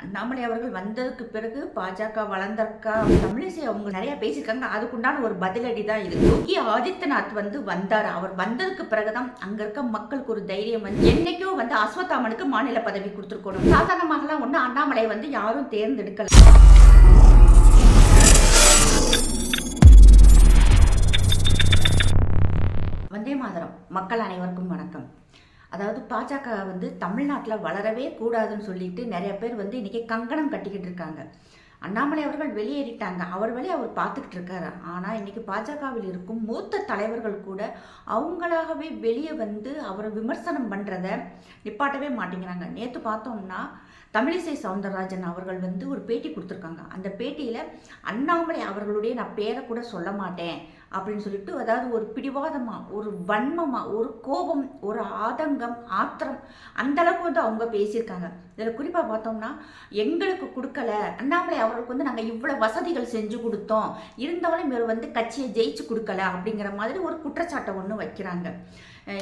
அண்ணாமலை அவர்கள் வந்ததுக்கு பிறகு பாஜக வளர்ந்தக்கா தமிழிசை அவங்க நிறைய பேசியிருக்காங்க. அதுக்குண்டான ஒரு பதிலடி தான் இது. யோகி ஆதித்யநாத் வந்தார். அவர் வந்ததுக்கு பிறகுதான் அங்க இருக்க மக்களுக்கு ஒரு தைரியம் என்னைக்கோ அஸ்வத்தாமனுக்கு மாநில பதவி கொடுத்துருக்கணும். சாதாரணமாகலாம் ஒண்ணு அண்ணாமலை யாரும் தேர்ந்தெடுக்கல. வந்தே மாதரம். மக்கள் அனைவருக்கும் வணக்கம். அதாவது பாஜக தமிழ்நாட்டில் வளரவே கூடாதுன்னு சொல்லிட்டு நிறைய பேர் இன்னைக்கு கங்கணம் கட்டிக்கிட்டு இருக்காங்க. அண்ணாமலை அவர்கள் வெளியேறிட்டாங்க, அவர் வழி அவர் பார்த்துக்கிட்டு இருக்காரு. ஆனால் இன்னைக்கு பாஜகவில் இருக்கும் மூத்த தலைவர்கள் கூட அவங்களாகவே வெளியே அவரை விமர்சனம் பண்ணுறதை நிப்பாட்டவே மாட்டேங்கிறாங்க. நேற்று பார்த்தோம்னா தமிழிசை சவுந்தரராஜன் அவர்கள் ஒரு பேட்டி கொடுத்துருக்காங்க. அந்த பேட்டியில் அண்ணாமலை அவர்களுடைய நான் பேரை கூட சொல்ல மாட்டேன் அப்படின்னு சொல்லிட்டு, அதாவது ஒரு பிடிவாதமாக, ஒரு வன்மமாக, ஒரு கோபம், ஒரு ஆதங்கம், ஆத்திரம், அந்த அளவுக்கு அவங்க பேசியிருக்காங்க. இதில் குறிப்பாக பார்த்தோம்னா, எங்களுக்கு கொடுக்கல அண்ணாமலை அவர்களுக்கு நாங்கள் இவ்வளோ வசதிகள் செஞ்சு கொடுத்தோம், இருந்தாலும் இவர் கட்சியை ஜெயிச்சு கொடுக்கல அப்படிங்கிற மாதிரி ஒரு குற்றச்சாட்டை ஒன்று வைக்கிறாங்க.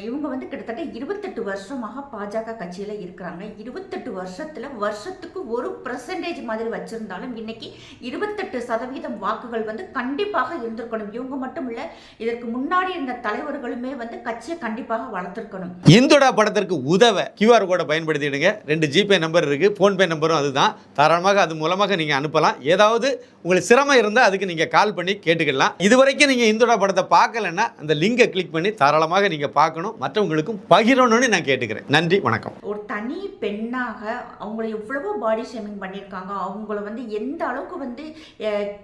இவங்க கிட்டத்தட்ட 28 வருஷமாக பாஜக கட்சியில் இருக்கிறாங்க. 28 வருஷத்தில் வருஷத்துக்கு 1% மாதிரி வச்சிருந்தாலும் இன்னைக்கு 28% வாக்குகள் கண்டிப்பாக இருந்திருக்கணும். இவங்க மட்டும் இல்லை, இதற்கு முன்னாடி இருந்த தலைவர்களுமே கட்சியை கண்டிப்பாக வளர்த்திருக்கணும். இந்துடா படத்திற்கு உதவ QR கோடை பயன்படுத்திடுங்க. 2 ஜிபே நம்பர் இருக்கு, ஃபோன்பே நம்பரும் அதுதான். தாராளமாக அது மூலமாக நீங்கள் அனுப்பலாம். ஏதாவது உங்களுக்கு சிரமம் இருந்தால் அதுக்கு நீங்கள் கால் பண்ணி கேட்டுக்கலாம். இதுவரைக்கும் நீங்கள் இந்துடா படத்தை பார்க்கலன்னா அந்த லிங்கை கிளிக் பண்ணி தாராளமாக நீங்கள் பார்க்கணும், மற்றவங்களுக்கும் பகிரணும்னு நான் கேட்டுக்கிறேன். நன்றி, வணக்கம். ஒரு தனி பெண்ணாக அவங்களை எவ்வளவோ பாடி ஷேமிங் பண்ணியிருக்காங்க. அவங்கள எந்த அளவுக்கு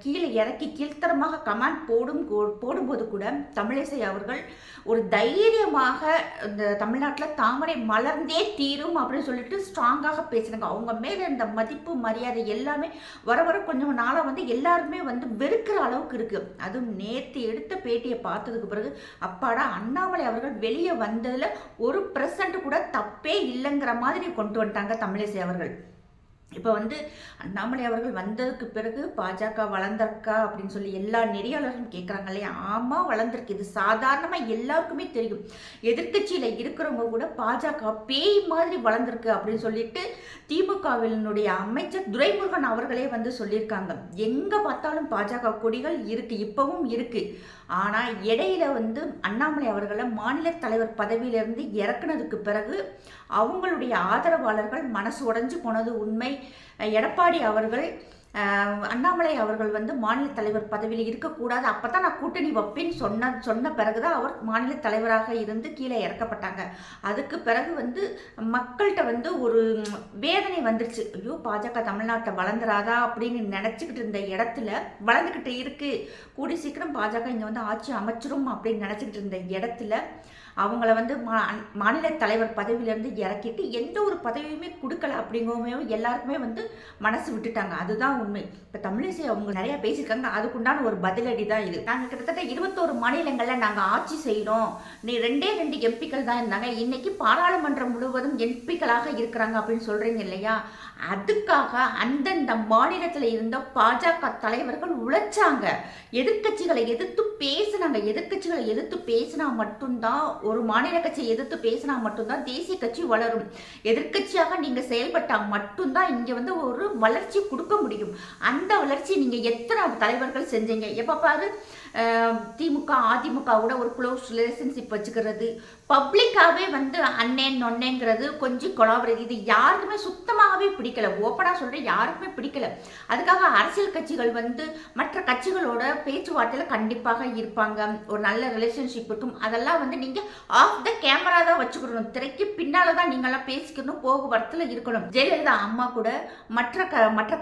கீழே இறக்கி கீழ்த்தரமாக கமெண்ட் போடும்போது கூட தமிழிசை அவர்கள் ஒரு தைரியமாக இந்த தமிழ்நாட்டில் தாமரை மலர்ந்தே தீரும் அப்படின்னு சொல்லிட்டு ஸ்ட்ராங்காக பேசுனாங்க. அவங்க மேலே இந்த மதிப்பு மரியாதை எல்லாமே வர வர கொஞ்சம் நாளாக எல்லாருமே வெறுக்கிற அளவுக்கு இருக்கு. அதுவும் நேற்று எடுத்த பேட்டியை பார்த்ததுக்கு பிறகு அப்பாடா, அண்ணாமலை அவர்கள் வெளியே வந்ததுல 1% கூட தப்பே இல்லைங்கிற மாதிரி கொண்டு வந்துட்டாங்க தமிழிசை அவர்கள். இப்போ அண்ணாமலை அவர்கள் வந்ததுக்கு பிறகு பாஜக வளர்ந்தருக்கா அப்படின்னு சொல்லி எல்லா நெறியாளர்களும் கேட்குறாங்க இல்லையா? ஆமாம், வளர்ந்துருக்கு. இது சாதாரணமாக எல்லாருக்குமே தெரியும். எதிர்கட்சியில் இருக்கிறவங்க கூட பாஜக பேய் மாதிரி வளர்ந்துருக்கு அப்படின்னு சொல்லிட்டு திமுகவினுடைய அமைச்சர் துரைமுருகன் அவர்களே சொல்லியிருக்காங்க. எங்கே பார்த்தாலும் பாஜக கொடிகள் இருக்கு, இப்பவும் இருக்கு. ஆனால் இடையில அண்ணாமலை அவர்களை மாநில தலைவர் பதவியிலிருந்து இறக்குனதுக்கு பிறகு அவங்களுடைய ஆதரவாளர்கள் மனசு உடைஞ்சு போனது உண்மை. எடப்பாடி அவர்கள் அண்ணாமலை அவர்கள் மாநில தலைவர் பதவியில் இருக்கக்கூடாது, அப்போ தான் நான் கூட்டணி வைப்பேன்னு சொன்ன பிறகுதான் அவர் மாநில தலைவராக இருந்து கீழே இறக்கப்பட்டாங்க. அதுக்கு பிறகு மக்கள்கிட்ட ஒரு வேதனை வந்துருச்சு. ஐயோ, பாஜக தமிழ்நாட்டை வளர்ந்துராதா அப்படின்னு நினச்சிக்கிட்டு இருந்த இடத்துல வளர்ந்துக்கிட்டு இருக்கு, கூடி சீக்கிரம் பாஜக இங்கே ஆட்சி அமைச்சிரும் அப்படின்னு நினச்சிக்கிட்டு இருந்த இடத்துல அவங்கள மாநில தலைவர் பதவியிலேருந்து இறக்கிட்டு எந்த ஒரு பதவியுமே கொடுக்கல அப்படிங்கவுமே எல்லாருக்குமே மனசு விட்டுட்டாங்க. அதுதான் உண்மை. இப்போ தமிழிசை அவங்க நிறைய பேசியிருக்காங்க. அதுக்குண்டான ஒரு பதிலடி தான் இது. நாங்கள் கிட்டத்தட்ட 21 மாநிலங்களில் நாங்கள் ஆட்சி செய்கிறோம், நீ 2 எம்பிக்கள் தான் இருந்தாங்க, இன்னைக்கு பாராளுமன்றம் முழுவதும் எம்பிக்களாக இருக்கிறாங்க அப்படின்னு சொல்றீங்க இல்லையா? அதுக்காக அந்தந்த மாநிலத்தில் இருந்த பாஜக தலைவர்கள் உழைச்சாங்க, எதிர்கட்சிகளை எதிர்த்து பேசினாங்க. எதிர்கட்சிகளை எதிர்த்து பேசினா மட்டும்தான், ஒரு மாநில கட்சியை எதிர்த்து பேசினா மட்டும்தான் தேசிய கட்சி வளரும். எதிர்கட்சியாக நீங்க செயல்பட்டால் மட்டும்தான் இங்க ஒரு வளர்ச்சி கொடுக்க முடியும். அந்த வளர்ச்சி நீங்க எத்தனை தலைவர்கள் செஞ்சீங்க? எப்ப பாரு திமுக அதிமுகவோட ஒரு க்ளோஸ் ரிலேஷன்ஷிப் வச்சுக்கிறது, பப்ளிக்காவே அண்ணன் நொன்னேங்கிறது, கொஞ்சம் கொலாபரேட், இது யாருக்குமே சுத்தமாகவே பிடிக்கல. ஓப்பனாக சொல்கிறேன், யாருக்குமே பிடிக்கல. அதுக்காக அரசியல் கட்சிகள் மற்ற கட்சிகளோட பேச்சுவார்த்தையில் கண்டிப்பாக இருப்பாங்க, ஒரு நல்ல ரிலேஷன்ஷிப் இருக்கும். அதெல்லாம் நீங்கள் ஆஃப் த கேமரா தான் வச்சுக்கணும், திரைக்கு பின்னால் தான் நீங்கள்லாம் பேசிக்கணும், போக்குவரத்தில் இருக்கணும். ஜெயலலிதா அம்மா கூட மற்ற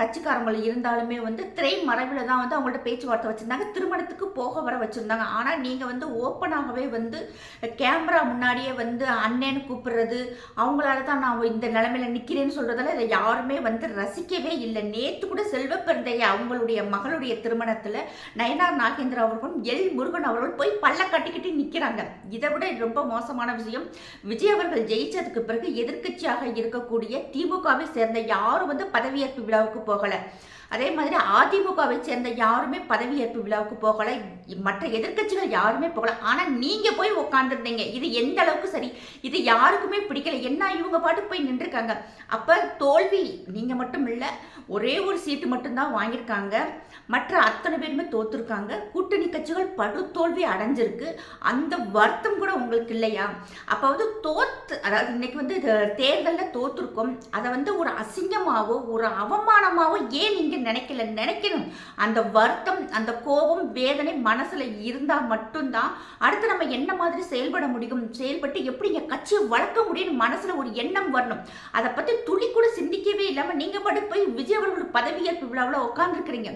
கட்சிக்காரங்க இருந்தாலுமே திரை மறைவில் தான் அவங்கள்ட்ட பேச்சுவார்த்தை வச்சுருந்தாங்க, திருமணத்துக்கு போக வர வச்சுருந்தாங்க. ஆனால் நீங்கள் ஓப்பனாகவே கேமரா முன்னாடியே அண்ணேன்னு கூப்பிடுறது, அவங்களால தான் நான் இந்த நிலைமையில நிற்கிறேன்னு சொல்றதால இதை யாருமே ரசிக்கவே இல்லை. நேற்று கூட செல்வப்பெருந்தைய அவங்களுடைய மகளுடைய திருமணத்தில் நயனார் நாகேந்திரா அவர்களும் எல் முருகன் அவர்கள் போய் பல்ல கட்டிக்கிட்டு நிற்கிறாங்க. இதை விட ரொம்ப மோசமான விஷயம், விஜய் அவர்கள் ஜெயிச்சதுக்கு பிறகு எதிர்கட்சியாக இருக்கக்கூடிய திமுகவை சேர்ந்த யாரும் பதவியேற்பு விழாவுக்கு போகல. அதே மாதிரி அதிமுகவை சேர்ந்த யாருமே பதவியேற்பு விழாவுக்கு போகலை, மற்ற எதிர்கட்சிகள் யாருமே போகல. ஆனால் நீங்கள் போய் உட்காந்துருந்தீங்க. இது எந்த அளவுக்கு சரி? இது யாருக்குமே பிடிக்கல. என்ன இவங்க பாட்டு போய் நின்றுருக்காங்க. அப்போ தோல்வி நீங்கள் மட்டும் இல்லை, ஒரே ஒரு சீட்டு மட்டும்தான் வாங்கியிருக்காங்க. மற்ற அத்தனை பேருமே தோற்றுருக்காங்க. கூட்டணி கட்சிகள் படுதோல்வி அடைஞ்சிருக்கு. அந்த வருத்தம் கூட உங்களுக்கு இல்லையா? அப்போ வந்து அதாவது இன்னைக்கு வந்து தேர்தலில் தோற்றுருக்கோம், அதை வந்து ஒரு அசிங்கமாவோ ஒரு அவமானமாவோ ஏன் நீங்கள் நினைக்கணும். அந்த வருத்தம், அந்த கோபம், வேதனை மனசில் இருந்தால் மட்டும்தான் அடுத்து நம்ம என்ன மாதிரி செயல்பட முடியும், செயல்பட்டு எப்படி இங்கே கட்சியை வளர்க்க முடியும்னு மனசில் ஒரு எண்ணம் வரணும். அதை பற்றி துளி கூட சிந்திக்கவே இல்லாமல் நீங்கள் பாட்டு போய் விஜய் அவர்கள் பதவியேற்பு விழாவில் உட்காந்துருக்கிறீங்க.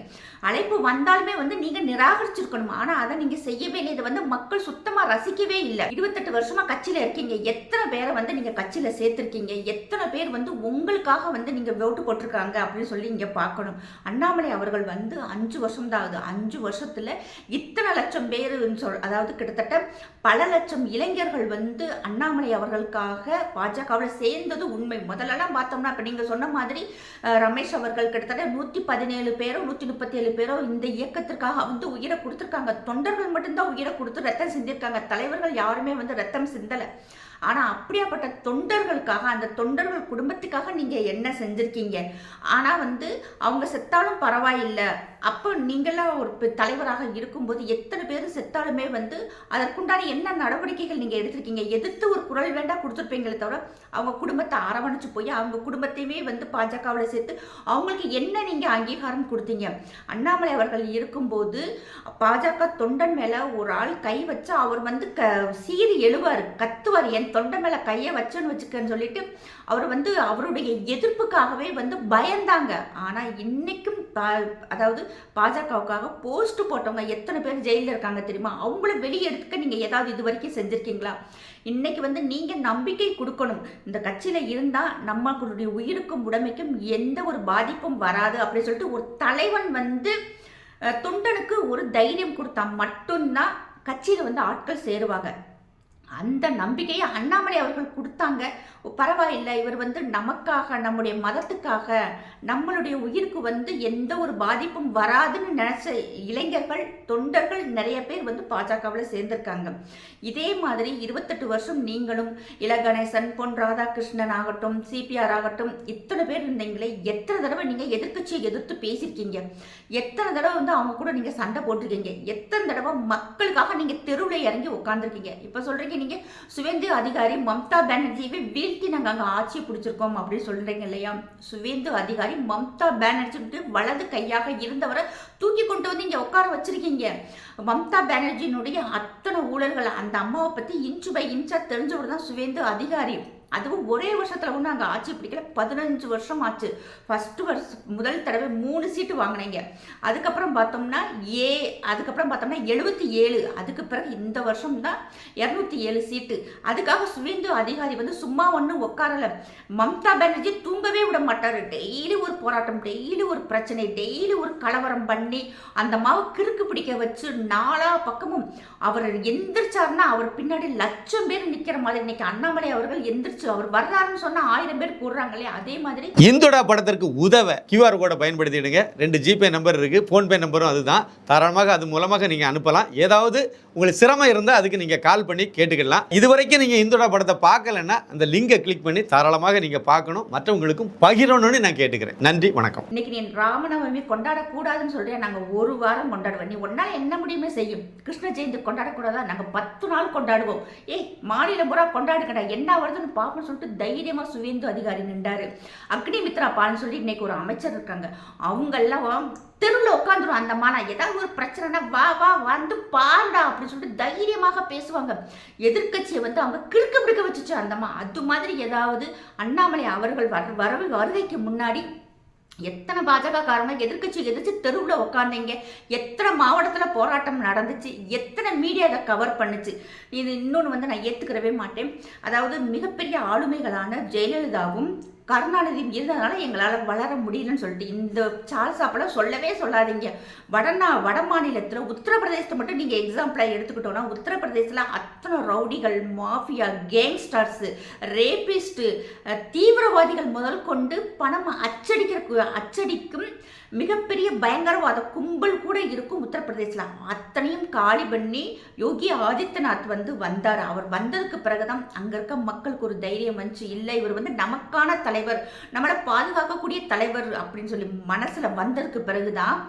அழைப்பு வந்தாலுமே வந்து நீங்க நிராகரிச்சிருக்கணும். ஆனா அதை நீங்க செய்யவே இல்லை. இதை வந்து மக்கள் சுத்தமா ரசிக்கவே இல்லை. 28 வருஷமா கட்சியில இருக்கீங்க. எத்தனை பேரை வந்து நீங்க கட்சியில சேர்த்திருக்கீங்க? எத்தனை பேர் வந்து உங்களுக்காக வந்து நீங்க ஓட்டு போட்டிருக்காங்க அப்படின்னு சொல்லி இங்க பார்க்கணும். அண்ணாமலை அவர்கள் வந்து 5 வருஷம் தான் ஆகுது. 5 வருஷத்துல இத்தனை லட்சம் பேர் அதாவது கிட்டத்தட்ட பல லட்சம் இளைஞர்கள் வந்து அண்ணாமலை அவர்களுக்காக பாஜகவில் சேர்ந்தது உண்மை. முதல்லலாம் பார்த்தோம்னா இப்ப நீங்க சொன்ன மாதிரி ரமேஷ் அவர்கள் கிட்டத்தட்ட 117 பேரோ 137 பேரோ இந்த இயக்கத்திற்காக வந்து உயிரை கொடுத்துருக்காங்க. தொண்டர்கள் மட்டும்தான் உயிரை கொடுத்து ரத்தம் சிந்திருக்காங்க. தலைவர்கள் யாருமே வந்து ரத்தம் சிந்தலை. ஆனால் அப்படியாப்பட்ட தொண்டர்களுக்காக, அந்த தொண்டர்கள் குடும்பத்துக்காக நீங்கள் என்ன செஞ்சுருக்கீங்க? ஆனால் வந்து அவங்க செத்தாலும் பரவாயில்லை. அப்போ நீங்களாம் ஒரு தலைவராக இருக்கும்போது எத்தனை பேர் செத்தாலுமே வந்து அதற்குண்டான என்ன நடவடிக்கைகள் நீங்கள் எடுத்திருக்கீங்க? எதிர்த்து ஒரு குரல் வேண்டாம் கொடுத்துருப்பீங்களே தவிர அவங்க குடும்பத்தை அரவணைச்சு போய் அவங்க குடும்பத்தையுமே வந்து பாஜகவில் சேர்த்து அவங்களுக்கு என்ன நீங்கள் அங்கீகாரம் கொடுத்தீங்க? அண்ணாமலை அவர்கள் இருக்கும்போது பாஜக தொண்டன் மேலே ஒரு ஆள் கை வச்சு அவர் வந்து சீறி எழுவார், கத்துவார், என் தொண்டை மேலே கையை வச்சோன்னு வச்சுக்கன்னு சொல்லிட்டு அவர் வந்து அவருடைய எதிர்ப்புக்காகவே வந்து பயந்தாங்க. ஆனால் இன்னைக்கும் அதாவது பாஜகவுக்காக போஸ்ட் போட்டவங்க எத்தனை பேர் ஜெயிலில் இருக்காங்க தெரியுமா? அவங்கள வெளியே எடுத்துக்க நீங்கள் ஏதாவது இது வரைக்கும் செஞ்சுருக்கீங்களா? இன்னைக்கு வந்து நீங்கள் நம்பிக்கை கொடுக்கணும். இந்த கட்சியில் இருந்தால் நம்மளுடைய உயிருக்கும் உடைமைக்கும் எந்த ஒரு பாதிப்பும் வராது அப்படின்னு சொல்லிட்டு ஒரு தலைவன் வந்து தொண்டனுக்கு ஒரு தைரியம் கொடுத்தா மட்டும்தான் கட்சியில் வந்து ஆட்கள் சேருவாங்க. அந்த நம்பிக்கையை அண்ணாமலை அவர்கள் கொடுத்தாங்க. பரவாயில்லை, இவர் வந்து நமக்காக, நம்முடைய மதத்துக்காக, நம்மளுடைய உயிருக்கு வந்து எந்த ஒரு பாதிப்பும் வராதுன்னு நினைச்ச இளைஞர்கள், தொண்டர்கள் நிறைய பேர் வந்து பாஜகவில் சேர்ந்திருக்காங்க. இதே மாதிரி 28 வருஷம் நீங்களும் இளகணேசன், பொன் ராதாகிருஷ்ணன் ஆகட்டும், சிபிஆர் ஆகட்டும், இத்தனை பேர் இருந்தீங்களே, எத்தனை தடவை நீங்கள் எதிர்க்கட்சியை எதிர்த்து பேசியிருக்கீங்க? எத்தனை தடவை வந்து அவங்க கூட நீங்கள் சண்டை போட்டிருக்கீங்க? எத்தனை தடவை மக்களுக்காக நீங்கள் தெருவில் இறங்கி உட்காந்துருக்கீங்க? இப்போ சொல்கிறீங்க நீங்கள் சுவேந்து அதிகாரி மம்தா பானர்ஜியை வீழ்த்தி நாங்கள் அங்கே ஆட்சியை பிடிச்சிருக்கோம் அப்படின்னு சொல்கிறீங்க இல்லையா? சுவேந்து அதிகாரி மம்தா பானர்ஜி வலது கையாக இருந்தவரை தூக்கி கொண்டு வந்து இங்கே உட்கார வச்சிருக்கீங்க. மம்தா பானர்ஜியினுடைய அத்தனை ஊழல்கள், அந்த அம்மாவை பற்றி இன்ச்சு பை இன்ச்சா தெரிஞ்சவர் தான் சுவேந்து அதிகாரி. அதுவும் ஒரே வருஷத்தில் ஒன்று அங்கே ஆட்சி பிடிக்கல, 15 வருஷம் ஆச்சு. முதல் தடவை 3 சீட்டு வாங்கினீங்க. அதுக்கப்புறம் பார்த்தோம்னா அதுக்கப்புறம் பார்த்தோம்னா 77. அதுக்கு பிறகு இந்த வருஷம் தான் 207 சீட்டு. அதுக்காக சுவேந்து அதிகாரி வந்து சும்மா ஒன்றும் உட்காரல. மம்தா பானர்ஜி தூங்கவே விட மாட்டார். டெய்லி ஒரு போராட்டம், டெய்லி ஒரு பிரச்சனை, டெய்லி ஒரு கலவரம் பண்ணி அந்த மாவை கிறுக்கு பிடிக்க வச்சு 4 பக்கமும் அவர் எந்திரிச்சாருன்னா அவர் பின்னாடி லட்சம் பேர் நிற்கிற மாதிரி. இன்னைக்கு அண்ணாமலை அவர்கள் எந்திரிச்சு அவர் வர்றாருன்னு சொன்னா 1000 பேர் கூடுறாங்களே, அதே மாதிரி இந்துடா படத்திற்கு உதவ QR கோடை பயன்படுத்திடுங்க. 2 ஜிபே நம்பர் இருக்கு, போன்பே நம்பரும் அதுதான். தாராளமாக அது மூலமாக நீங்க அனுப்பலாம். ஏதாவது உங்களுக்கு சிரமம் இருந்தால் அதுக்கு நீங்க கால் பண்ணி கேட்டுக்கலாம். இதுவரைக்கும் நீங்க இந்துடா படத்தை பார்க்கலன்னா அந்த லிங்கை கிளிக் பண்ணி தாராளமாக நீங்க பார்க்கணும், மற்றவங்களுக்கும் பகிரணும்னு நான் கேட்டுக்கிறேன். நன்றி, வணக்கம். இன்னைக்கு நீ ராமநவமி கொண்டாடக்கூடாதுன்னு சொல்றேன். நாங்க 1 வாரம் கொண்டாடுவோம். நீ ஒன்னால என்ன முடியுமே செய்யும். கிருஷ்ண ஜெயந்தி கொண்டாடக்கூடாதா? நாங்க 10 நாள் கொண்டாடுவோம். மாநிலம் பூரா கொண்டாடுக்கடா, என்ன வருதுன்னு பார்ப்போம் சொல்லிட்டு தைரியமா சுவேந்து அதிகாரி நின்றாரு. அக்னி மித்ரா பால்னு சொல்லி இன்னைக்கு ஒரு அமைச்சர் இருக்காங்க. அவங்க எல்லாம் தெருவில் உட்காந்துரும். அந்த மானா ஏதாவது ஒரு பிரச்சனைனா வா வா வந்து பாருடா அப்படின்னு சொல்லிட்டு தைரியமாக பேசுவாங்க. எதிர்கட்சியை வந்து அவங்க கிறுக்க பிடிக்க வச்சுச்சு அந்தம்மா. அது மாதிரி ஏதாவது அண்ணாமலை அவர்கள் வருகைக்கு முன்னாடி எத்தனை பாஜக காரங்க எதிர்கட்சி எதிர்த்து தெருவில் உட்காந்தீங்க? எத்தனை மாவட்டத்தில் போராட்டம் நடந்துச்சு? எத்தனை மீடியா அதை கவர் பண்ணுச்சு? இது இன்னொன்று வந்து நான் ஏற்றுக்கிறவே மாட்டேன். அதாவது மிகப்பெரிய ஆளுமைகளான ஜெயலலிதாவும் கருணாநிதியும் இருந்ததுனால எங்களால் வளர முடியலன்னு சொல்லிட்டு இந்த சால்சாப்பெல்லாம் சொல்லவே சொல்லாதீங்க. வட மாநிலத்தில் உத்தரப்பிரதேசத்தை மட்டும் நீங்கள் எக்ஸாம்பிளாக எடுத்துக்கிட்டோன்னா, உத்தரப்பிரதேசத்தில் அத்தனை ரவுடிகள், மாஃபியா, கேங்ஸ்டர்ஸு, ரேபிஸ்ட்டு, தீவிரவாதிகள் முதல் கொண்டு பணம் அச்சடிக்கும் மிகப்பெரிய பயங்கரவாத கும்பல் கூட இருக்கும் உத்தரப்பிரதேசில். அத்தனையும் காலி பண்ணி யோகி ஆதித்யநாத் வந்து வந்தார். அவர் வந்ததுக்கு பிறகுதான் அங்கே இருக்க மக்களுக்கு ஒரு தைரியம் வந்துச்சு. இல்லை, இவர் வந்து நமக்கான தலைவர், நம்மளை பாதுகாக்கக்கூடிய தலைவர் அப்படின்னு சொல்லி மனசுல வந்ததுக்கு பிறகுதான்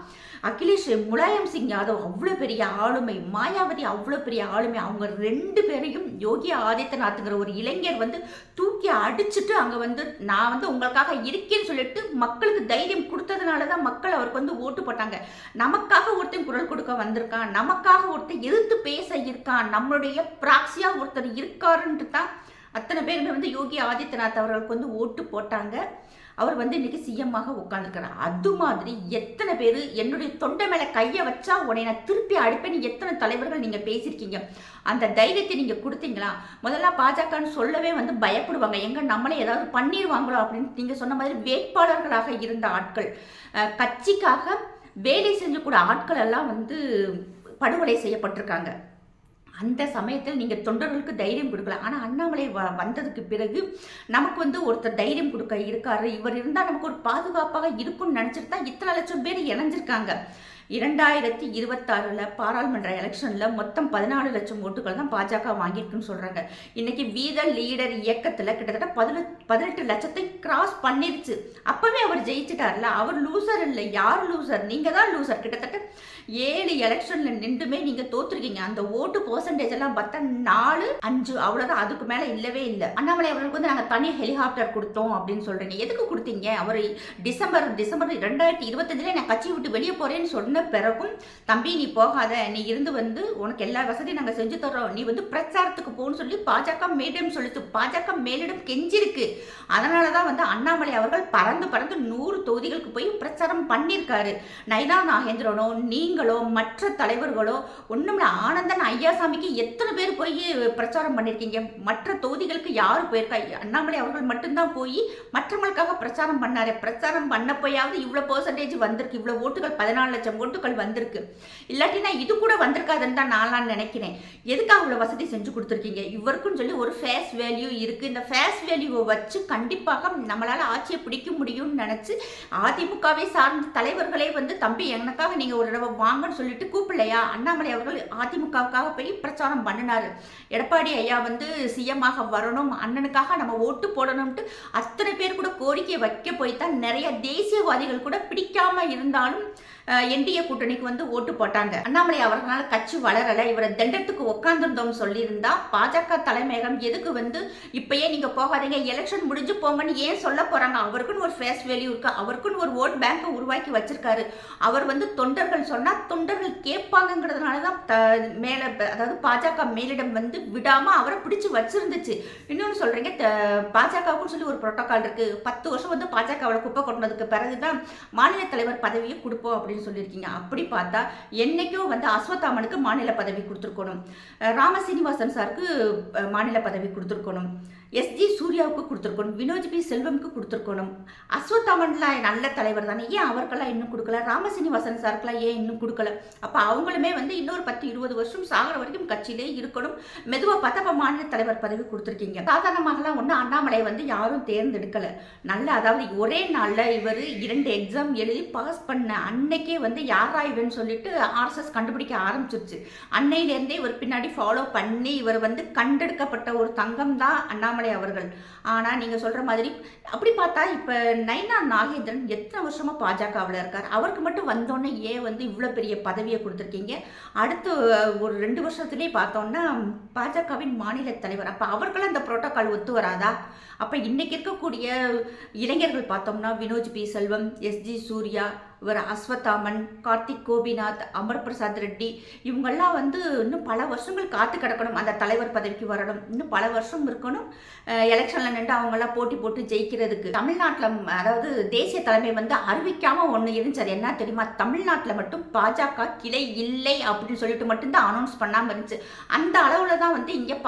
அகிலேஷ் முலாயம் சிங் யாதவ் அவ்வளோ பெரிய ஆளுமை, மாயாவதி அவ்வளோ பெரிய ஆளுமை, அவங்க 2 பேரையும் யோகி ஆதித்யநாத்ங்கிற ஒரு இளைஞர் வந்து தூக்கி அடிச்சுட்டு அங்கே வந்து நான் வந்து உங்களுக்காக இருக்கேன்னு சொல்லிட்டு மக்களுக்கு தைரியம் கொடுத்ததுனால தான் மக்கள் அவருக்கு வந்து ஓட்டு போட்டாங்க. நமக்காக ஒருத்தன் குரல் கொடுக்க வந்திருக்கான், நமக்காக ஒருத்தர் எதிர்த்து பேச இருக்கான், நம்மளுடைய பிராக்சியா ஒருத்தர் இருக்காருன்ட்டு தான் அத்தனை பேருமே வந்து யோகி ஆதித்யநாத் அவர்களுக்கு வந்து ஓட்டு போட்டாங்க. அவர் வந்து இன்னைக்கு சிஎம்மாக உட்காந்துருக்கிறார். அது மாதிரி எத்தனை பேர் என்னுடைய தொண்டை மேலே கையை வச்சா உடனே நான் திருப்பி அடிப்பேன்னு எத்தனை தலைவர்கள் நீங்கள் பேசியிருக்கீங்க. அந்த தைரியத்தை நீங்கள் கொடுத்தீங்களா? முதல்ல பாஜகன்னு சொல்லவே வந்து பயப்படுவாங்க, எங்க நம்மளே ஏதாவது பண்ணிடுவாங்களோ அப்படின்னு. நீங்கள் சொன்ன மாதிரி வேட்பாளர்களாக இருந்த ஆட்கள், கட்சிக்காக வேலை செஞ்சக்கூடிய ஆட்கள் எல்லாம் வந்து படுகொலை செய்யப்பட்டிருக்காங்க. அந்த சமயத்தில் நீங்கள் தொண்டர்களுக்கு தைரியம் கொடுக்கல. ஆனால் அண்ணாமலை வந்ததுக்கு பிறகு நமக்கு வந்து ஒருத்தர் தைரியம் கொடுக்க இருக்காரு, இவர் இருந்தால் நமக்கு ஒரு பாதுகாப்பாக இருக்கும்னு நினச்சிட்டு தான் இத்தனை லட்சம் பேர் இணைஞ்சிருக்காங்க. 2026 பாராளுமன்ற எலெக்ஷனில் மொத்தம் 14 லட்சம் ஓட்டுகள் தான் பாஜக வாங்கியிருக்குன்னு சொல்கிறாங்க. இன்னைக்கு வீத லீடர் இயக்கத்தில் கிட்டத்தட்ட 18 லட்சத்தை கிராஸ் பண்ணிருச்சு. அப்போவே அவர் ஜெயிச்சிட்டார்ல, அவர் லூசர் இல்லை. யார் லூசர்? நீங்கள் தான் லூசர். கிட்டத்தட்ட 7 எலெக்ஷனில் நின்றுமே நீங்கள் தோற்றுருக்கீங்க. அந்த ஓட்டு பர்சன்டேஜ் எல்லாம் பார்த்தா 4, 5 அவ்வளோதான், அதுக்கு மேலே இல்லவே இல்லை. அண்ணாமலை அவர்களுக்கு வந்து நாங்கள் தனி ஹெலிகாப்டர் கொடுத்தோம் அப்படின்னு சொல்கிறீங்க. எதுக்கு கொடுத்தீங்க? அவர் டிசம்பர் 2025 நான் கட்சி விட்டு வெளியே போகிறேன்னு சொன்ன பிறகும் தம்பி நீ போகாத, நீ இருந்து வந்து உனக்கு எல்லா வசதியும் நாங்கள் செஞ்சு தர்றோம், நீ வந்து பிரச்சாரத்துக்கு போன்னு சொல்லி பாஜக மேலிடம் சொல்லிட்டு பாஜக மேலிடம் கெஞ்சிருக்கு. அதனால தான் வந்து அண்ணாமலை அவர்கள் பறந்து 100 தொகுதிகளுக்கு போய் பிரச்சாரம் பண்ணியிருக்காரு. நைனா நாகேந்திரனோ நீங்களோ மற்ற தலைவர்களோ ஒன்றும் ஆனந்தன் ஐயாசாமிக்கு எத்தனை பேர் போய் பிரச்சாரம் பண்ணியிருக்கீங்க? மற்ற தொகுதிகளுக்கு யார் போயிருக்கா? அண்ணாமலை அவர்கள் மட்டும்தான் போய் மற்றவங்களுக்காக பிரச்சாரம் பண்ணாரு. பிரச்சாரம் பண்ண போயாவது இவ்வளோ பர்சன்டேஜ் வந்திருக்கு, இவ்வளோ ஓட்டுகள் 14 லட்சம் ஓட்டுகள் வந்திருக்கு. இல்லாட்டினா இது கூட வந்திருக்காதுன்னு தான் நான் நினைக்கிறேன். எதுக்காக அவ்வளோ வசதி செஞ்சு கொடுத்துருக்கீங்க? இவருக்குன்னு சொல்லி ஒரு ஃபேஸ் வேல்யூ இருக்குது. இந்த ஃபேஸ் வேல்யூவை வச்சு கண்டிப்பாக நம்மளால் ஆட்சியை பிடிக்க முடியும்னு நினச்சி அதிமுகவை சார்ந்த தலைவர்களே வந்து தம்பி எனக்காக நீங்கள் ஒரு தடவை வாங்கன்னு சொல்லிட்டு கூப்பிடலையா? அண்ணாமலை அவர்கள் அதிமுகவுக்காக போய் பிரச்சாரம் பண்ணினார். எடப்பாடி ஐயா வந்து சிஎம்மாக வரணும், அண்ணனுக்காக நம்ம ஓட்டு போடணும்ட்டு அத்தனை பேர் கூட கோரிக்கை வைக்க போய் தான் நிறைய தேசியவாதிகள் கூட பிடிக்காம இருந்தாலும் என்டிஏ கூட்டணிக்கு வந்து ஓட்டு போட்டாங்க. அண்ணாமலை அவர்களால் கட்சி வளரலை, இவரை தண்டத்துக்கு உட்காந்துருந்தோம்னு சொல்லியிருந்தா பாஜக தலைமையகம் எதுக்கு வந்து இப்பயே நீங்க போகாதீங்க, எலெக்ஷன் முடிஞ்சு போங்கன்னு ஏன் சொல்ல போறாங்க? அவருக்குன்னு ஒரு ஃபேஸ் வேல்யூ இருக்கு, அவருக்குன்னு ஒரு ஓட் பேங்கை உருவாக்கி வச்சிருக்காரு. அவர் வந்து தொண்டர்கள் சொன்னா தொண்டர்கள் கேட்பாங்கிறதுனால தான் மேல அதாவது பாஜக மேலிடம் வந்து விடாம அவரை பிடிச்சு வச்சிருந்துச்சு. இன்னொன்னு சொல்றீங்க, பாஜகவுக்குன்னு சொல்லி ஒரு புரோட்டோகால் இருக்கு. 10 வருஷம் வந்து பாஜகவோட குப்பை கொட்டினதுக்கு பிறகுதான் மாநில தலைவர் பதவியை கொடுப்போம் அப்படின்னு சொல்லியிருக்கீங்க. அப்படி பார்த்தா என்னைக்கும் வந்து அஸ்வத்தாமனுக்கு மாநில பதவி கொடுத்துருக்கணும், ராமசீனிவாசன் சாருக்கு மாநில பதவி கொடுத்துருக்கணும், எஸ்ஜி சூர்யாவுக்கு கொடுத்துருக்கணும், வினோஜ் பி செல்வம்க்கு கொடுத்துருக்கணும். அஸ்வத்தாமன்லாம் நல்ல தலைவர் தானே, ஏன் அவருக்கெல்லாம் இன்னும் கொடுக்கல? ராமசீனிவாசன் சாருக்கெல்லாம் ஏன் இன்னும் கொடுக்கல? அப்போ அவங்களுமே வந்து இன்னொரு 10-20 வருஷம் சாகிற வரைக்கும் கட்சியிலே இருக்கணும். மெதுவாக பார்த்தா இப்போ மாநில தலைவர் பதவி கொடுத்துருக்கீங்க. சாதாரணமாகலாம் ஒன்றும் அண்ணாமலை வந்து யாரும் தேர்ந்தெடுக்கலை. நல்ல அதாவது ஒரே நாளில் இவர் 2 எக்ஸாம் எழுதி பாஸ் பண்ண அன்னைக்கே வந்து யாரா இவன்னு சொல்லிட்டு ஆர்எஸ்எஸ் கண்டுபிடிக்க ஆரம்பிச்சிருச்சு. அன்னையிலேருந்தே இவர் பின்னாடி ஃபாலோ பண்ணி இவர் வந்து கண்டெடுக்கப்பட்ட ஒரு தங்கம் தான் அண்ணாமலை அவர்கள். ஆனா நீங்க சொல்ற மாதிரி அப்படி பார்த்தா இப்ப நைனா நாகேந்திரன் எத்தனை வருஷமா பாஜகவில் இருக்கார், அவருக்கு மட்டும் வந்தோடனே ஏன் வந்து இவ்வளவு பெரிய பதவியை கொடுத்துருக்கீங்க? அடுத்து ஒரு 2 வருஷத்துலேயே பார்த்தோம்னா பாஜகவின் மாநில தலைவர். அப்ப அவர்களும் அந்த புரோட்டோகால் ஒத்து வராதா? அப்ப இன்னைக்கு இருக்கக்கூடிய இளைஞர்கள் பார்த்தோம்னா வினோஜ் பி செல்வம், எஸ்ஜி சூர்யா, இவர் அஸ்வத்தாமன், கார்த்திக் கோபிநாத், அமர் பிரசாத் ரெட்டி, இவங்கெல்லாம் வந்து இன்னும் பல வருஷங்கள் காத்து கிடக்கணும் அந்த தலைவர் பதவிக்கு வரணும். இன்னும் பல வருஷம் இருக்கணும் எலெக்ஷன்ல நின்று அவங்கெல்லாம் போட்டி போட்டு ஜெயிக்கிறதுக்கு. தமிழ்நாட்டில் அதாவது தேசிய தலைமை வந்து அறிவிக்காம ஒன்று இருந்துச்சு. அது என்ன தெரியுமா? தமிழ்நாட்டில் மட்டும் பாஜக கிளை இல்லை அப்படின்னு சொல்லிட்டு மட்டும்தான் அனௌன்ஸ் பண்ணாமல் இருந்துச்சு. அந்த அளவில் தான் வந்து இங்கே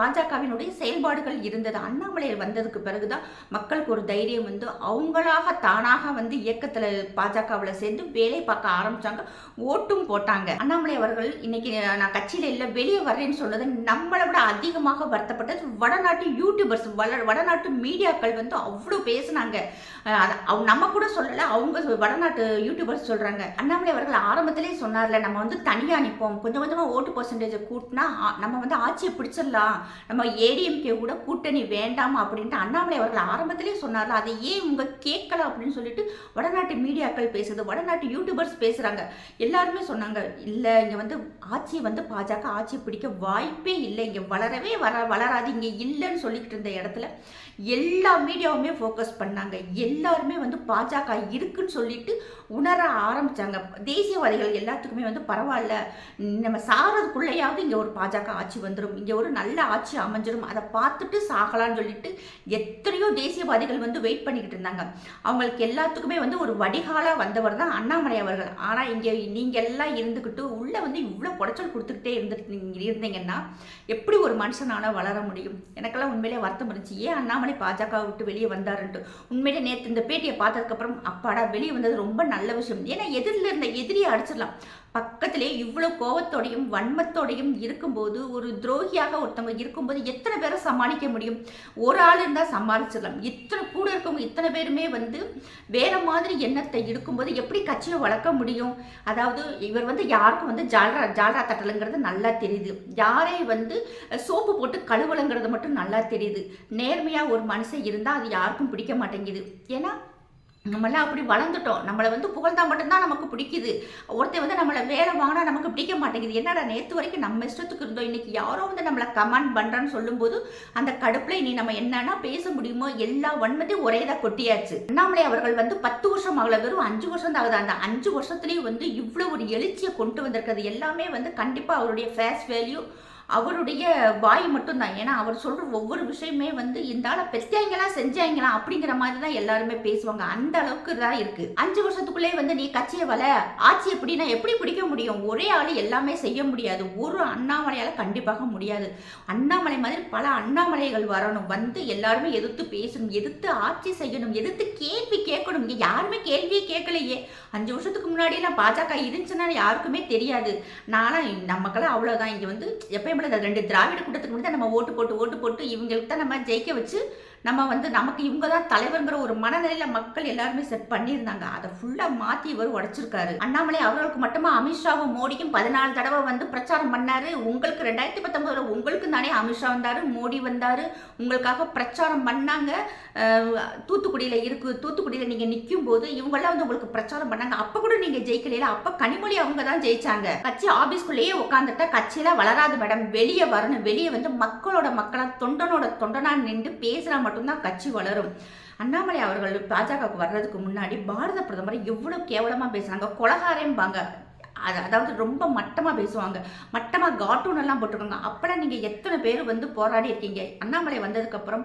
பாஜகவினுடைய செயல்பாடுகள் இருந்தது. அண்ணாமலை வந்ததுக்கு பிறகுதான் மக்களுக்கு ஒரு தைரியம் வந்து அவங்களாக தானாக வந்து இயக்கத்தில் பாஜகவில் சேர்ந்து வேலை பார்க்க ஆரம்பிச்சாங்க, ஓட்டும் போட்டாங்க. அண்ணாமலை அவர்கள் இன்னைக்கு நான் கட்சியில் இல்லை வெளியே வர்றேன்னு சொன்னது நம்மளை விட அதிகமாக வருத்தப்பட்டது வடநாட்டு யூடியூபர்ஸ், வடநாட்டு மீடியாக்கள் வந்து அவ்வளோ பேசுனாங்க. நம்ம கூட சொல்லலை, அவங்க வடநாட்டு யூடியூபர்ஸ் சொல்றாங்க. அண்ணாமலை அவர்கள் ஆரம்பத்திலே சொன்னார்ல, நம்ம வந்து தனியா நிற்போம், கொஞ்சம் கொஞ்சமா ஓட்டு பர்சன்டேஜ் கூட்டினா நம்ம வந்து ஆட்சியை பிடிச்சிடலாம், நம்ம ஏடிஎம்கே கூட கூட்டணி வேண்டாம் அப்படின்ட்டு அண்ணாமலை அவர்கள் ஆரம்பத்திலே சொன்னார்ல, அதை ஏன் உங்க கேட்கல அப்படின்னு சொல்லிட்டு வடநாட்டு மீடியாக்கள் பேசுது, வடநாட்டு யூடியூபர்ஸ் பேசுறாங்க. எல்லாருமே சொன்னாங்க, இல்லை இங்க வந்து ஆட்சியை வந்து பாஜக ஆட்சியை பிடிக்க வாய்ப்பே இல்லை, இங்க வளரவே வளராது, இங்க இல்லைன்னு சொல்லிக்கிட்டு இருந்த இடத்துல எல்லா மீடியாவுமே ஃபோக்கஸ் பண்ணாங்க. எல்லாருமே வந்து பாஜக இருக்குன்னு சொல்லிட்டு உணர ஆரம்பிச்சாங்க. தேசியவாதிகள் எல்லாத்துக்குமே வந்து பரவாயில்ல, நம்ம சாகிறதுக்குள்ளேயாவது இங்கே ஒரு பாஜக ஆட்சி வந்துடும், இங்கே ஒரு நல்ல ஆட்சி அமைஞ்சிடும், அதை பார்த்துட்டு சாகலான்னு சொல்லிட்டு எத்தனையோ தேசியவாதிகள் வந்து வெயிட் பண்ணிக்கிட்டு இருந்தாங்க. அவங்களுக்கு எல்லாத்துக்குமே வந்து ஒரு வடிகாலாக வந்தவர் தான் அண்ணாமலை அவர்கள். ஆனால் இங்கே நீங்கள் எல்லாம் இருந்துக்கிட்டு உள்ளே வந்து இவ்வளோ குடைச்சல் கொடுத்துக்கிட்டே இருந்தீங்கன்னா எப்படி ஒரு மனுஷனால வளர முடியும்? எனக்கெல்லாம் உண்மையிலே வருத்தம் இருந்துச்சு, ஏன் அண்ணாமலை பாஜக விட்டு வெளியே வந்தாருன்ட்டு. உண்மையிலே நேற்று இந்த பேட்டியை பார்த்ததுக்கப்புறம் அப்பாடா வெளியே வந்தது ரொம்ப நல்ல விஷயம். ஏன்னா எதிரில் இருந்த எதிரியை அடிச்சிடலாம், பக்கத்திலே இவ்வளோ கோபத்தோடையும் வன்மத்தோடையும் இருக்கும்போது, ஒரு துரோகியாக ஒருத்தவங்க இருக்கும்போது எத்தனை பேரை சமாளிக்க முடியும்? ஒரு ஆள் இருந்தால் சமாளிச்சிடலாம், இத்தனை கூட இருக்கவங்க இத்தனை பேருமே வந்து வேற மாதிரி எண்ணத்தை இருக்கும்போது எப்படி கட்சியை வளர்க்க முடியும்? அதாவது இவர் வந்து யாருக்கும் வந்து ஜால்ரா தட்டலுங்கிறது நல்லா தெரியுது, யாரை வந்து சோப்பு போட்டு கழுவலுங்கிறது மட்டும் நல்லா தெரியுது. நேர்மையாக ஒரு மனுஷன் இருந்தால் அது யாருக்கும் பிடிக்க மாட்டேங்குது. ஏன்னா நம்மளாம் அப்படி வளர்ந்துட்டோம், நம்மளை வந்து புகழ்ந்தா மட்டும்தான் நமக்கு பிடிக்குது. ஒருத்தர் வந்து நம்மளை வேலை வாங்கினா நமக்கு பிடிக்க மாட்டேங்குது. என்னடா நேற்று வரைக்கும் நம்ம இஷ்டத்துக்கு இருந்தோம், இன்னைக்கு யாரோ வந்து நம்மளை கமெண்ட் பண்ணுறான்னு சொல்லும்போது அந்த கடுப்பில் இனி நம்ம என்னன்னா பேச முடியுமோ எல்லா வன்மத்தையும் ஒரே தான் கொட்டியாச்சு. அண்ணாமலை அவர்கள் வந்து 10 வருஷம் ஆகல, வெறும் 5 வருஷம் தான் ஆகுது. அந்த 5 வருஷத்துலேயும் வந்து இவ்வளோ ஒரு எழுச்சியை கொண்டு வந்திருக்கிறது எல்லாமே வந்து கண்டிப்பாக அவருடைய ஃபேஸ் வேல்யூ, அவருடைய வாய் மட்டும்தான். ஏன்னா அவர் சொல்கிற ஒவ்வொரு விஷயமே வந்து இந்த ஆளை பெத்தாங்களா செஞ்சாங்களா அப்படிங்கிற மாதிரி தான் எல்லாருமே பேசுவாங்க. அந்த அளவுக்கு தான் இருக்கு. 5 வருஷத்துக்குள்ளே வந்து நீ கட்சியை ஆட்சி எப்படின்னா எப்படி பிடிக்க முடியும்? ஒரே ஆள் எல்லாமே செய்ய முடியாது, ஒரு அண்ணாமலையால் கண்டிப்பாக முடியாது. அண்ணாமலை மாதிரி பல அண்ணாமலைகள் வரணும், வந்து எல்லாருமே எதிர்த்து பேசணும், எதிர்த்து ஆட்சி செய்யணும், எதிர்த்து கேள்வி கேட்கணும். இங்கே யாருமே கேள்வியே கேட்கலையே. 5 வருஷத்துக்கு முன்னாடியெல்லாம் பாஜக இருந்துச்சுன்னா யாருக்குமே தெரியாது. நானும் நமக்கெல்லாம் அவ்வளோதான். இங்கே வந்து எப்பயும் 2 திராவிட கூட்டத்துக்கு முன்னாடி நம்ம ஓட்டு போட்டு இவங்களுக்கு தான் நம்ம ஜெயிக்க வச்சு நம்ம வந்து நமக்கு இவங்க தான் தலைவர்ங்கிற ஒரு மனநிலையில மக்கள் எல்லாருமே செட் பண்ணியிருந்தாங்க. அதை ஃபுல்லா மாத்தி இவர் உடைச்சிருக்காரு. அண்ணாமலை அவர்களுக்கு மட்டுமா அமித்ஷாவும் மோடிக்கும் 14 தடவை வந்து பிரச்சாரம் பண்ணாரு. உங்களுக்கு 2019 உங்களுக்கு தானே அமித்ஷா வந்தாரு, மோடி வந்தாரு, உங்களுக்காக பிரச்சாரம் பண்ணாங்க. தூத்துக்குடியில நீங்க நிற்கும் போது இவங்கெல்லாம் வந்து உங்களுக்கு பிரச்சாரம் பண்ணாங்க. அப்ப கூட நீங்க ஜெயிக்கல, அப்ப கனிமொழி அவங்க தான் ஜெயிச்சாங்க. கட்சி ஆபீஸ்குள்ளேயே உட்காந்துட்டா கட்சியில வளராது மேடம், வெளியே வரணும், வெளியே வந்து மக்களா தொண்டனா நின்று பேசுறா மட்டும்தான் கட்சி வளரும். அண்ணாமலை அவர்கள் பாஜகவுக்கு வர்றதுக்கு முன்னாடி பாரத பிரதமரை எவ்வளவு கேவலமா பேசுறாங்க, கொலகாரம்பாங்க. அதாவது ரொம்ப மட்டமாக பேசுவாங்க, மட்டமாக கார்ட்டூன் எல்லாம் போட்டிருக்காங்க. அப்போலாம் நீங்கள் எத்தனை பேர் வந்து போராடி இருக்கீங்க. அண்ணாமலை வந்ததுக்கப்புறம்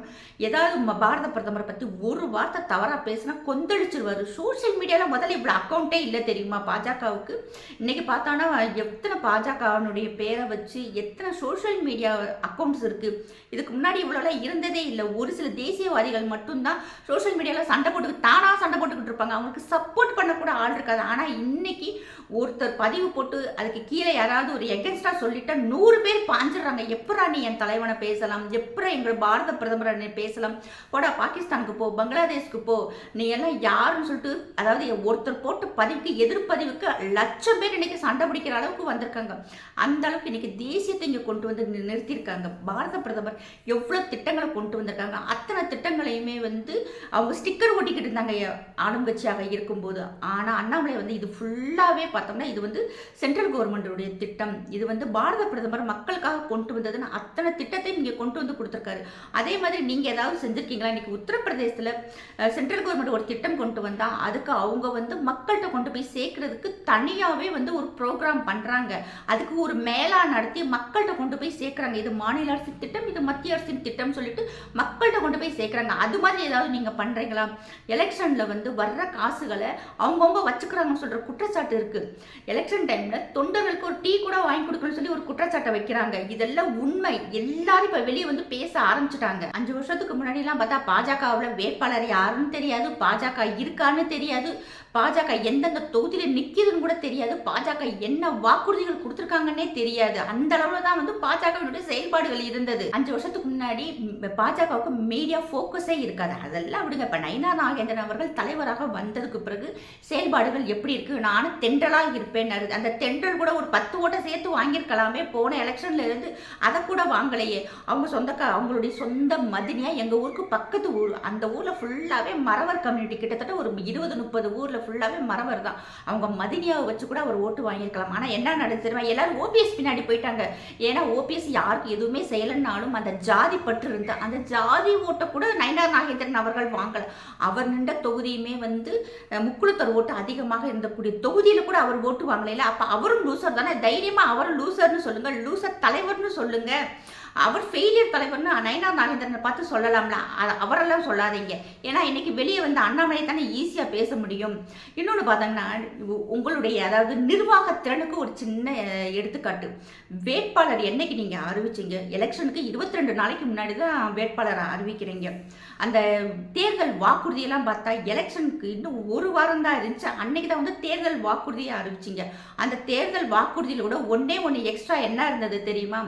ஏதாவது பாரத பிரதமரை பற்றி ஒரு வார்த்தை தவறாக பேசினா கொந்தளிச்சிருவார். சோஷியல் மீடியாவில் முதல்ல இவ்வளோ அக்கௌண்ட்டே இல்லை தெரியுமா பாஜகவுக்கு. இன்னைக்கு பார்த்தோன்னா எத்தனை பாஜகனுடைய பேரை வச்சு எத்தனை சோஷியல் மீடியா அக்கௌண்ட்ஸ் இருக்குது. இதுக்கு முன்னாடி இவ்வளோலாம் இருந்ததே இல்லை. ஒரு சில தேசியவாதிகள் மட்டும்தான் சோஷியல் மீடியாவில் சண்டை போட்டுக்கிட்டு இருப்பாங்க, அவங்களுக்கு சப்போர்ட் பண்ணக்கூட ஆள் இருக்காது. ஆனால் இன்னைக்கு ஒருத்தர் பதிவு போட்டு அதுக்கு கீழே யாராவது ஒரு எகென்ஸ்டா சொல்லிட்டா 100 பேர் பாஞ்சிடுறாங்க. எப்பரா நீ என் தலைவனை பேசலாம், எப்பரா எங்கள் பாரத பிரதமரை பேசலாம், போடா பாகிஸ்தானுக்கு போ, பங்களாதேஷ்க்கு போ, நீ எல்லாம் யாருன்னு சொல்லிட்டு, அதாவது ஒருத்தர் போட்டு பதிவுக்கு எதிர்ப்பதிவுக்கு 1,00,000 பேர் இன்னைக்கு சண்டை பிடிக்கிற அளவுக்கு வந்திருக்காங்க. அந்த அளவுக்கு இன்னைக்கு தேசியத்தை இங்கே கொண்டு வந்து நிறுத்தியிருக்காங்க. பாரத பிரதமர் எவ்வளவு திட்டங்களை கொண்டு வந்திருக்காங்க. அத்தனை திட்டங்களையுமே வந்து அவங்க ஸ்டிக்கர் ஒட்டிக்கிட்டு இருந்தாங்க ஆளுங்கட்சியாக இருக்கும்போது. ஆனா அண்ணாமலை வந்து இது ஃபுல்லாவே பார்த்தோம்னா இது வந்து சென்ட்ரல் கவர்மெண்டோடைய திட்டம், இது வந்து பாரத பிரதமர் மக்களுக்காக கொண்டு வந்ததுன்னு அத்தனை திட்டத்தையும் இங்கே கொண்டு வந்து கொடுத்துருக்காரு. அதே மாதிரி நீங்கள் ஏதாவது செஞ்சுருக்கீங்களா? இன்னைக்கு உத்தரப்பிரதேசத்தில் சென்ட்ரல் கவர்மெண்ட் ஒரு திட்டம் கொண்டு வந்தால் அதுக்கு அவங்க வந்து மக்கள்கிட்ட கொண்டு போய் சேர்க்கறதுக்கு தனியாகவே வந்து ஒரு ப்ரோக்ராம் பண்ணுறாங்க. அதுக்கு ஒரு மேலா நடத்தி மக்கள்கிட்ட கொண்டு போய் சேர்க்குறாங்க. இது மாநில அரசின் திட்டம், இது மத்திய அரசின் திட்டம் சொல்லிட்டு மக்கள்கிட்ட கொண்டு போய் சேர்க்குறாங்க. அது மாதிரி ஏதாவது நீங்கள் பண்ணுறீங்களா? எலெக்ஷனில் வந்து வர்ற காசுகளை அவங்கவுங்க வச்சுக்கிறாங்கன்னு சொல்கிற குற்றச்சாட்டு இருக்குது. எலெக்ஷன் டைம்ல தொண்டர்களுக்கு ஒரு டீ கூட வாங்கி கொடுக்கணும்னு சொல்லி ஒரு குற்றச்சாட்டை வைக்கிறாங்க. இதெல்லாம் உண்மை. எல்லாரும் இப்ப வெளியே வந்து பேச ஆரம்பிச்சுட்டாங்க. 5 வருஷத்துக்கு முன்னாடி எல்லாம் பார்த்தா பாஜகவுல வேட்பாளர் யாருன்னு தெரியாது, பாஜக இருக்கான்னு தெரியாது, பாஜக எந்தெந்த தொகுதியில நிக்குதுன்னு கூட தெரியாது. பாஜக என்ன வாக்குறுதிகள் கொடுத்திருக்காங்கன்னே தெரியாது. அந்த அளவுல தான் வந்து பாஜகவினுடைய செயல்பாடுகள் இருந்தது. 5 வருஷத்துக்கு முன்னாடி பாஜகவுக்கு மீடியா போக்கஸே இருக்காது. அதெல்லாம் விடுங்க. இப்ப நயினார் நாகேந்திரன் அவர்கள் தலைவராக வந்ததுக்கு பிறகு செயல்பாடுகள் எப்படி இருக்கு? நானும் தென்றலா இருப்பேன். அந்த தென்றல் கூட ஒரு 10 ஓட்டை சேர்த்து வாங்கியிருக்கலாமே. போன எலெக்ஷன்ல இருந்து அதை கூட வாங்கலையே. அவங்களுடைய சொந்த மதினியா எங்க ஊருக்கு பக்கத்து ஊர். அந்த ஊர்ல ஃபுல்லாவே மறவர் கம்யூனிட்டி. கிட்டத்தட்ட ஒரு 20-30 ஊர்ல ஃபுல்லாவே மறவர் தான். அவங்க மதினியாவை வச்சு கூட அவர் ஓட்டு வாங்கியிருக்கலாம். ஆனா என்ன நடந்துருவா, எல்லாரும் ஓபிஎஸ் பின்னாடி போயிட்டாங்க. ஏன்னா ஓபிஎஸ் யாருக்கு எதுவுமே செய்யலன்னாலும் அந்த ஜாதி பற்று இருந்தா அந்த ஜாதி ஓட்டை கூட நயினார் நாகேந்திரன் அவர்கள் வாங்கல. அவர் நின்ற தொகுதியுமே வந்து முக்குளத்தர் ஓட்டு அதிகமாக இருந்தக்கூடிய தொகுதியில கூட அவர் ஓட்டு வாங்கல. அப்ப அவரும் லூசர் தானே. தைரியமா அவரும் லூசர்னு சொல்லுங்க, லூசர் தலைவர்னு சொல்லுங்க. அவர் ஃபெயிலியர் தலைவர்னு நயினார் நாகேந்திரனை பார்த்து சொல்லலாம்ல. அவரெல்லாம் சொல்லாதீங்க. ஏன்னா இன்னைக்கு வெளியே வந்து அண்ணாமலை தானே ஈஸியாக பேச முடியும். இன்னொன்று பார்த்தீங்கன்னா, உங்களுடைய அதாவது நிர்வாக திறனுக்கு ஒரு சின்ன எடுத்துக்காட்டு. வேட்பாளர் என்னைக்கு நீங்கள் அறிவிச்சிங்க? எலெக்ஷனுக்கு 22 நாளைக்கு முன்னாடி தான் வேட்பாளரை அறிவிக்கிறீங்க. அந்த தேர்தல் வாக்குறுதியெல்லாம் பார்த்தா எலெக்ஷனுக்கு இன்னும் ஒரு வாரம் தான் இருந்துச்சு. அன்னைக்கு தான் வந்து தேர்தல் வாக்குறுதியை அறிவிச்சிங்க. அந்த தேர்தல் வாக்குறுதியிலோட ஒன்று எக்ஸ்ட்ரா என்ன இருந்தது தெரியுமா?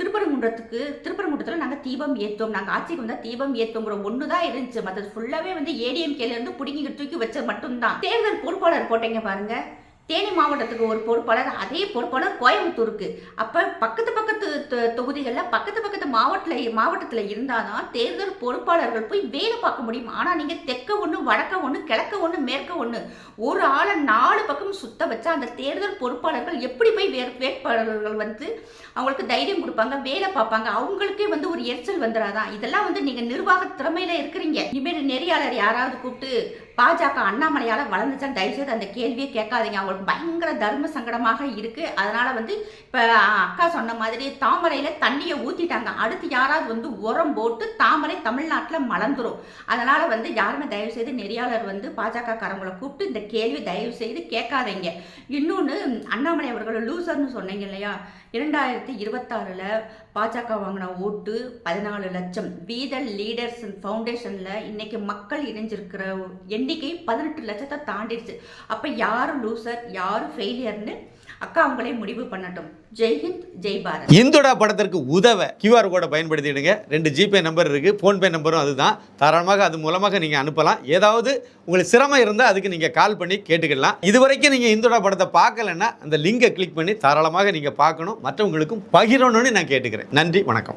திருப்பரங்குன்றத்தில் நாங்கள் தீபம் ஏற்றோம், நாங்கள் ஆட்சிக்கு வந்தால் தீபம் ஏற்றோங்கிற ஒன்று தான் இருந்துச்சு. மற்றது ஃபுல்லாகவே வந்து ஏடிஎம்கேல இருந்து பிடிங்கி தூக்கி வச்ச மட்டும்தான். தேர்தல் பொறுப்பாளர் போட்டீங்க பாருங்க. தேனி மாவட்டத்துக்கு ஒரு பொறுப்பாளர், அதே பொறுப்பாளர் கோயம்புத்தூருக்கு. அப்போ பக்கத்து தொகுதிகளில் பக்கத்து மாவட்டத்தில் இருந்தால் தான் தேர்தல் பொறுப்பாளர்கள் போய் வேலை பார்க்க முடியும். ஆனால் நீங்கள் தெற்க ஒன்று, வடக்க ஒன்று, கிழக்க ஒன்று, மேற்க ஒன்று, ஒரு ஆளை 4 பக்கம் சுத்த வச்சா அந்த தேர்தல் பொறுப்பாளர்கள் எப்படி போய் வேட்பாளர்கள் வந்து அவங்களுக்கு தைரியம் கொடுப்பாங்க, வேலை பார்ப்பாங்க? அவங்களுக்கே வந்து ஒரு எரிச்சல் வந்துடாதான்? இதெல்லாம் வந்து நீங்கள் நிர்வாக திறமையில இருக்கிறீங்க. இனிமேல் நெறியாளர் யாராவது கூப்பிட்டு பாஜக அண்ணாமலையால வளர்ந்துச்சான்னு தயவுசெய்து அந்த கேள்வியே கேட்காதீங்க. அவங்களுக்கு பயங்கர தர்ம சங்கடமாக இருக்கு. அதனால வந்து இப்ப அக்கா சொன்ன மாதிரி தாமரையில தண்ணியை ஊத்திட்டாங்க. அடுத்து யாராவது வந்து உரம் போட்டு தாமரை தமிழ்நாட்டில் மலர்ந்துரும். அதனால வந்து யாருமே தயவு செய்து நெறியாளர் வந்து பாஜக காரங்களை கூப்பிட்டு இந்த கேள்வி தயவு செய்து கேட்காதீங்க. இன்னொன்று, அண்ணாமலை அவர்கள் லூசர்னு சொன்னீங்க இல்லையா? 2026 பாஜக வாங்கின ஓட்டு 14 லட்சம். வீதல் லீடர்ஸ் ஃபவுண்டேஷன்ல இன்னைக்கு மக்கள் இணைஞ்சிருக்கிற எண்ணிக்கை 18 லட்சத்தை தாண்டிடுச்சு. அப்ப யாரு லூசர், யாரு ஃபெயிலியர்னு அக்கா அவங்களே முடிவு பண்ணட்டும். ஜெய்ஹிந்த், ஜெய் பாரத். இந்துடா படத்திற்கு உதவ QR கோடை பயன்படுத்திடுங்க. 2 ஜிபே நம்பர் இருக்குது, ஃபோன்பே நம்பரும் அதுதான். தாராளமாக அது மூலமாக நீங்கள் அனுப்பலாம். ஏதாவது உங்களுக்கு சிரமம் இருந்தால் அதுக்கு நீங்கள் கால் பண்ணி கேட்டுக்கலாம். இது வரைக்கும் நீங்கள் இந்துடா படத்தை பார்க்கலன்னா அந்த லிங்கை கிளிக் பண்ணி தாராளமாக நீங்கள் பார்க்கணும், மற்றவங்களுக்கும் பகிரணும்னு நான் கேட்டுக்கிறேன். நன்றி, வணக்கம்.